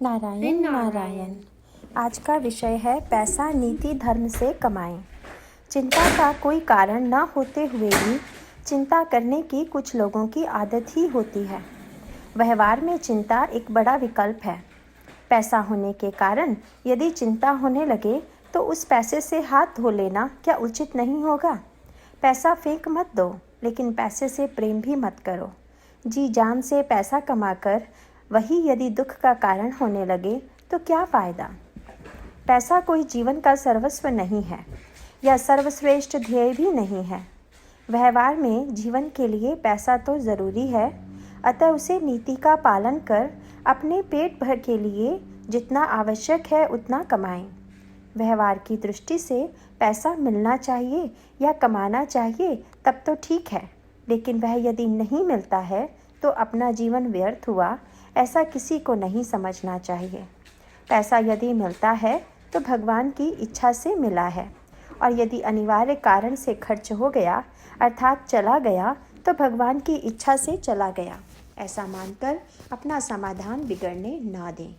नारायण नारायण। आज का विषय है पैसा नीति धर्म से कमाएं। चिंता का कोई कारण न होते हुए भी चिंता करने की कुछ लोगों की आदत ही होती है। व्यवहार में चिंता एक बड़ा विकल्प है। पैसा होने के कारण यदि चिंता होने लगे तो उस पैसे से हाथ धो लेना क्या उचित नहीं होगा? पैसा फेंक मत दो, लेकिन पैसे से प्रेम भी मत करो। जी जान से पैसा कमाकर वही यदि दुख का कारण होने लगे तो क्या फ़ायदा? पैसा कोई जीवन का सर्वस्व नहीं है या सर्वश्रेष्ठ ध्येय भी नहीं है। व्यवहार में जीवन के लिए पैसा तो ज़रूरी है, अतः उसे नीति का पालन कर अपने पेट भर के लिए जितना आवश्यक है उतना कमाएं। व्यवहार की दृष्टि से पैसा मिलना चाहिए या कमाना चाहिए तब तो ठीक है, लेकिन वह यदि नहीं मिलता है तो अपना जीवन व्यर्थ हुआ, ऐसा किसी को नहीं समझना चाहिए। पैसा यदि मिलता है तो भगवान की इच्छा से मिला है, और यदि अनिवार्य कारण से खर्च हो गया अर्थात चला गया तो भगवान की इच्छा से चला गया, ऐसा मानकर अपना समाधान बिगड़ने ना दें।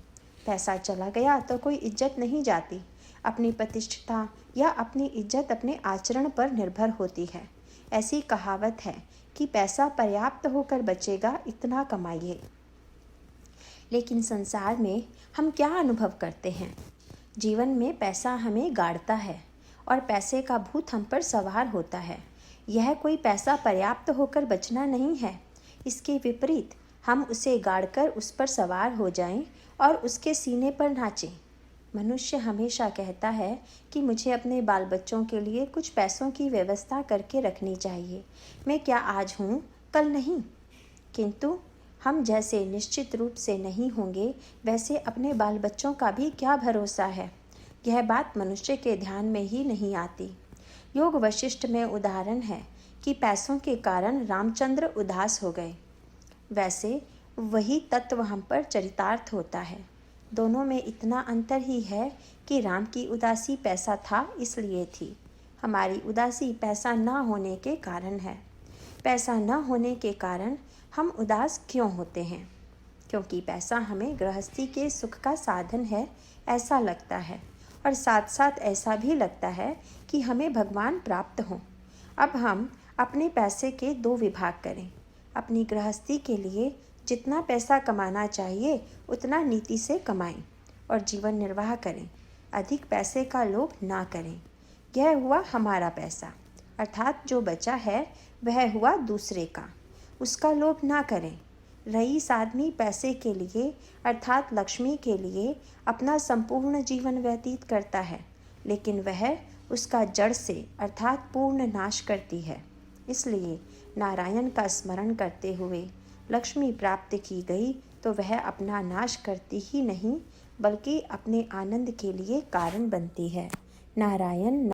पैसा चला गया तो कोई इज्जत नहीं जाती। अपनी प्रतिष्ठा या अपनी इज्जत अपने आचरण पर निर्भर होती है। ऐसी कहावत है कि पैसा पर्याप्त होकर बचेगा इतना कमाइए। लेकिन संसार में हम क्या अनुभव करते हैं? जीवन में पैसा हमें गाड़ता है और पैसे का भूत हम पर सवार होता है। यह कोई पैसा पर्याप्त होकर बचना नहीं है। इसके विपरीत हम उसे गाड़कर उस पर सवार हो जाएं और उसके सीने पर नाचें। मनुष्य हमेशा कहता है कि मुझे अपने बाल बच्चों के लिए कुछ पैसों की व्यवस्था करके रखनी चाहिए। मैं क्या आज हूँ, कल नहीं। किंतु हम जैसे निश्चित रूप से नहीं होंगे, वैसे अपने बाल बच्चों का भी क्या भरोसा है? यह बात मनुष्य के ध्यान में ही नहीं आती। योग वशिष्ठ में उदाहरण है कि पैसों के कारण रामचंद्र उदास हो गए। वैसे वही तत्व हम पर चरितार्थ होता है। दोनों में इतना अंतर ही है कि राम की उदासी पैसा था इसलिए थी, हमारी उदासी पैसा न होने के कारण है। पैसा न होने के कारण हम उदास क्यों होते हैं? क्योंकि पैसा हमें गृहस्थी के सुख का साधन है ऐसा लगता है, और साथ साथ ऐसा भी लगता है कि हमें भगवान प्राप्त हों। अब हम अपने पैसे के दो विभाग करें। अपनी गृहस्थी के लिए जितना पैसा कमाना चाहिए उतना नीति से कमाएं और जीवन निर्वाह करें। अधिक पैसे का लोभ ना करें। यह हुआ हमारा पैसा, अर्थात जो बचा है वह हुआ दूसरे का, उसका लोभ ना करें। रईस आदमी पैसे के लिए अर्थात लक्ष्मी के लिए अपना संपूर्ण जीवन व्यतीत करता है, लेकिन वह उसका जड़ से अर्थात पूर्ण नाश करती है। इसलिए नारायण का स्मरण करते हुए लक्ष्मी प्राप्त की गई तो वह अपना नाश करती ही नहीं, बल्कि अपने आनंद के लिए कारण बनती है। नारायण।